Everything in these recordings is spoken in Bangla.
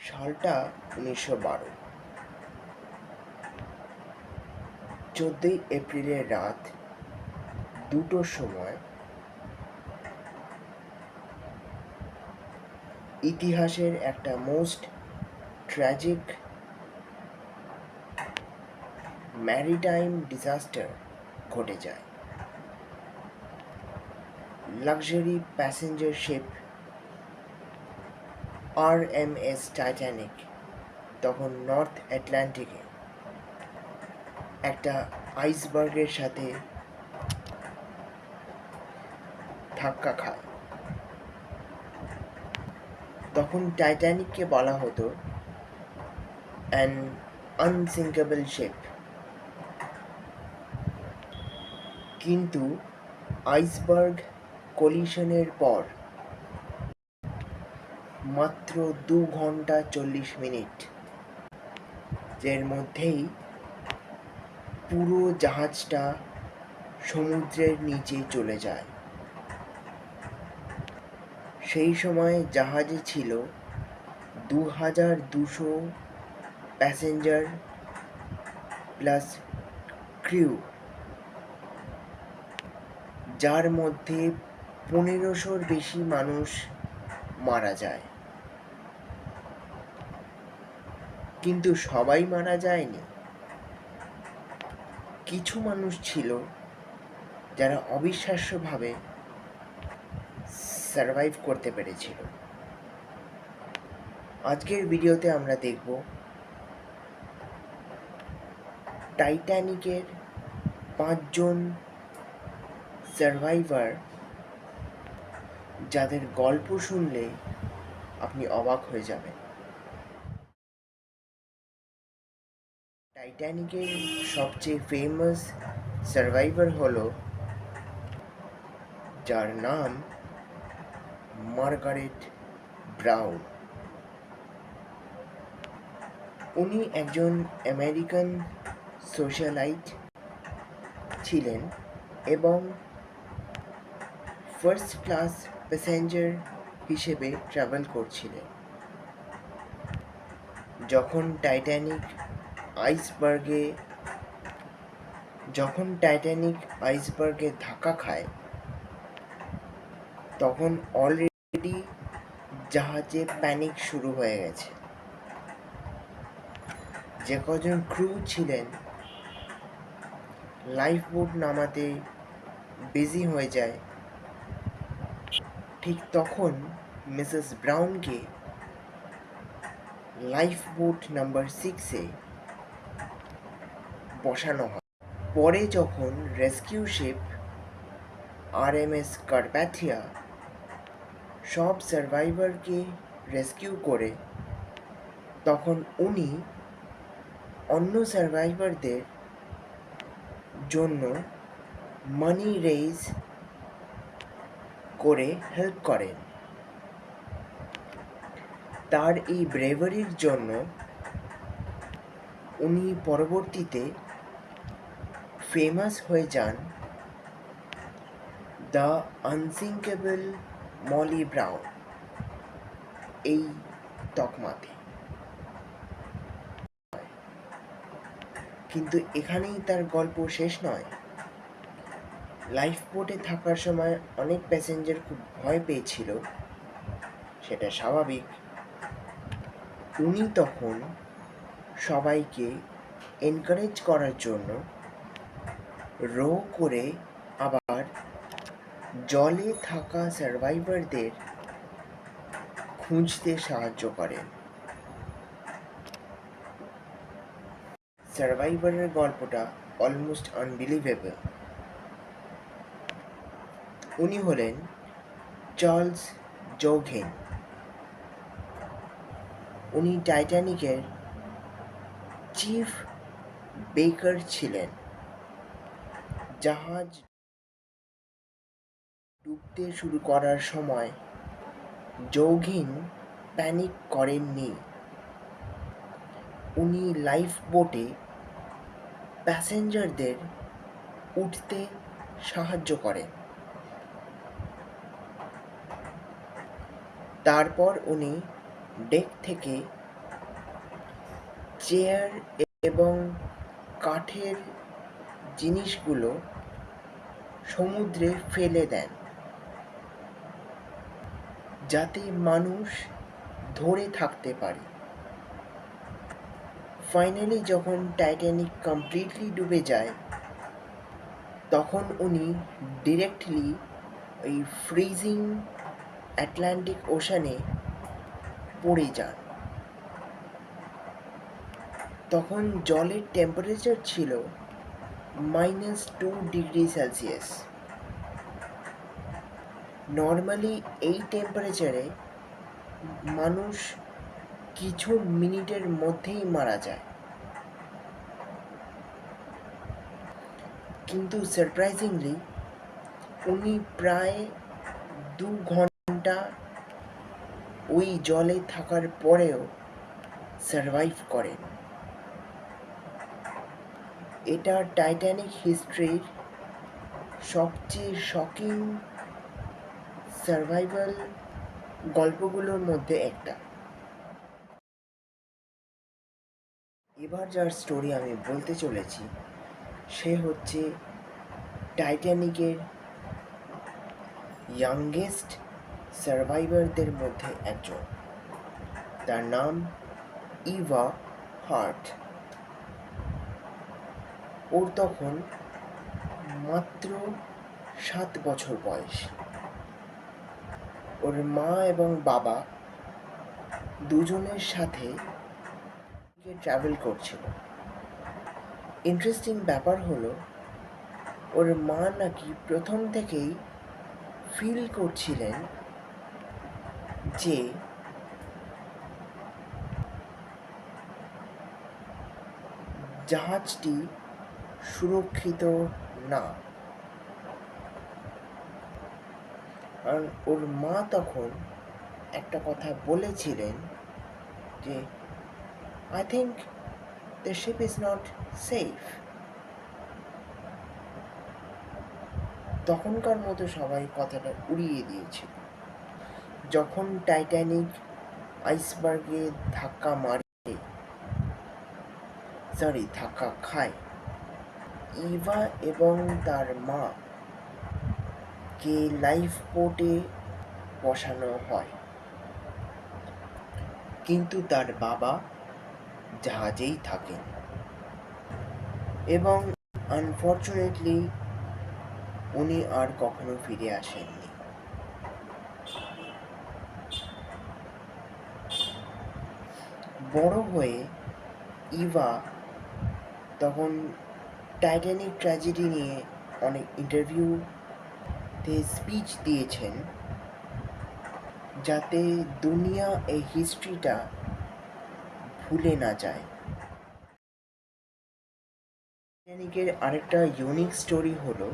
সালটা 1912। 14ই এপ্রিলের রাত 2টোর সময় ইতিহাসের একটা মোস্ট ট্র্যাজিক ম্যারিটাইম ডিজাস্টার ঘটে যায়। Luxury passenger ship RMS Titanic তখন নর্থ আটলান্টিকে একটা আইসবার্গের সাথে ধাক্কা খায়। তখন টাইটানিককে বলা হতো অ্যান আনসিঙ্কেবল শিপ, কিন্তু আইসবার্গ কলিশনের পর মাত্র 2 ঘন্টা 40 মিনিট এর মধ্যেই পুরো জাহাজটা সমুদ্রের নিচে চলে যায়। সেই সময় জাহাজে ছিল 2200 প্যাসেঞ্জার প্লাস ক্রিউ, যার মধ্যে 1500-র বেশি মানুষ মারা যায়। কিন্তু সবাই মারা যায়নি। কিছু মানুষ ছিল যারা অবিশ্বাস্যভাবে সারভাইভ করতে পেরেছিল। আজকের ভিডিওতে আমরা দেখব টাইটানিকের 5 জন সারভাইভার, যাদের গল্প শুনলে আপনি অবাক হয়ে যাবেন। টাইটানিকের সবচেয়ে ফেমাস সারভাইভার হলো, যার নাম মার্গারেট ব্রাউন। উনি একজন আমেরিকান সোশ্যালাইট ছিলেন এবং ফার্স্ট ক্লাস প্যাসেঞ্জার হিসেবে ট্রাভেল করছিলেন। যখন টাইটানিক আইসবার্গে ধাক্কা খায়, তখন অলরেডি জাহাজে প্যানিক শুরু হয়ে গেছে। যে কজন ক্রু ছিলেন লাইফ বোট নামাতে বিজি হয়ে যায়। ঠিক তখন মিসেস ব্রাউনকে লাইফ বোট নাম্বার 6-এ বসানো হয়। পরে যখন রেস্কিউ শিপ RMS কারপ্যাথিয়া সব সার্ভাইভারকে রেস্কিউ করে, তখন উনি অন্য সার্ভাইভারদের জন্য মানি রেইজ করে হেল্প করেন। তার এই ব্রেভারির জন্য উনি পরবর্তীতে ফেমাস হয়ে যান দ্য আনসিঙ্কেবল মলি ব্রাউন এই তকমাতে। কিন্তু এখানেই তার গল্প শেষ নয়। লাইফ বোটে থাকার সময় অনেক প্যাসেঞ্জার খুব ভয় পেয়েছিল, সেটা স্বাভাবিক। উনি তখন সবাইকে এনকারেজ করার জন্য রো করে আবার জলে থাকা সার্ভাইভারদের খুঁজতে সাহায্য করেন। সার্ভাইভারের গল্পটা অলমোস্ট আনবিলিভেবল। উনি হলেন চার্লস জৌঘেন। উনি টাইটানিকের চিফ বেকার ছিলেন। জাহাজ ডুবতে শুরু করার সময় জৌঘেন প্যানিক করেননি। উনি লাইফ বোটে প্যাসেঞ্জারদের উঠতে সাহায্য করেন। তারপর উনি ডেক থেকে চেয়ার এবং কাঠের জিনিসগুলো সমুদ্রে ফেলে দেন যাতে মানুষ ধরে থাকতে পারে। ফাইনালি যখন টাইটানিক কমপ্লিটলি ডুবে যায়, তখন উনি ডিরেক্টলি ওই ফ্রিজিং আটলান্টিক ওশানে পড়ে যান। তখন জলের টেম্পারেচার ছিল -2 ডিগ্রি সেলসিয়াস। নর্মালি এই টেম্পারেচারে মানুষ কিছু মিনিটের মধ্যেই মারা যায়, কিন্তু সারপ্রাইজিংলি উনি প্রায় 2 ঘন্টা ওই জলে থাকার পরেও সারভাইভ করেন। এটা টাইটানিক হিস্ট্রির সবচেয়ে শকিং সারভাইভাল গল্পগুলোর মধ্যে একটা। এবার যার স্টোরি আমি বলতে চলেছি সে হচ্ছে টাইটানিকের ইয়াংগেস্ট সারভাইভারদের মধ্যে একজন। তার নাম ইভা হার্ট। ওর তখন মাত্র 7 বছর বয়স। ওর মা এবং বাবা দুজনের সাথে ট্রাভেল করছিল। ইন্টারেস্টিং ব্যাপার হলো, ওর মা নাকি প্রথম থেকেই ফিল করছিলেন যে জাহাজটি সুরক্ষিত না। কারণ ওর মা তখন একটা কথা বলেছিলেন যে I think the ship is not safe. তখনকার মতো সবাই কথাটা উড়িয়ে দিয়েছিল। যখন টাইটানিক আইসবার্গে ধাক্কা খায়, ইভা এবং তার মা কে লাইফ বোটে বসানো হয়, কিন্তু তার বাবা জাহাজেই থাকেন এবং আনফর্চুনেটলি উনি আর কখনো ফিরে আসেননি। বড় হয়ে ইভা তখন টাইটানিক ট্র্যাজেডি নিয়ে অনেক ইন্টারভিউতে স্পিচ দিয়েছেন, যাতে দুনিয়া এই হিস্ট্রিটা ভুলে না যায়। টাইটানিকের আরেকটা ইউনিক স্টোরি হলো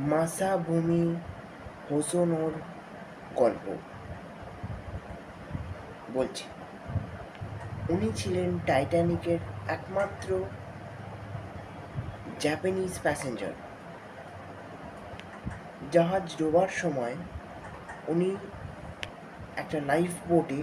মাসাবুমি হোসোনোর গল্প। বলছি, উনি ছিলেন টাইটানিকের একমাত্র জাপানিজ প্যাসেঞ্জার। জাহাজ ডোবার সময় উনি একটা লাইফ বোটে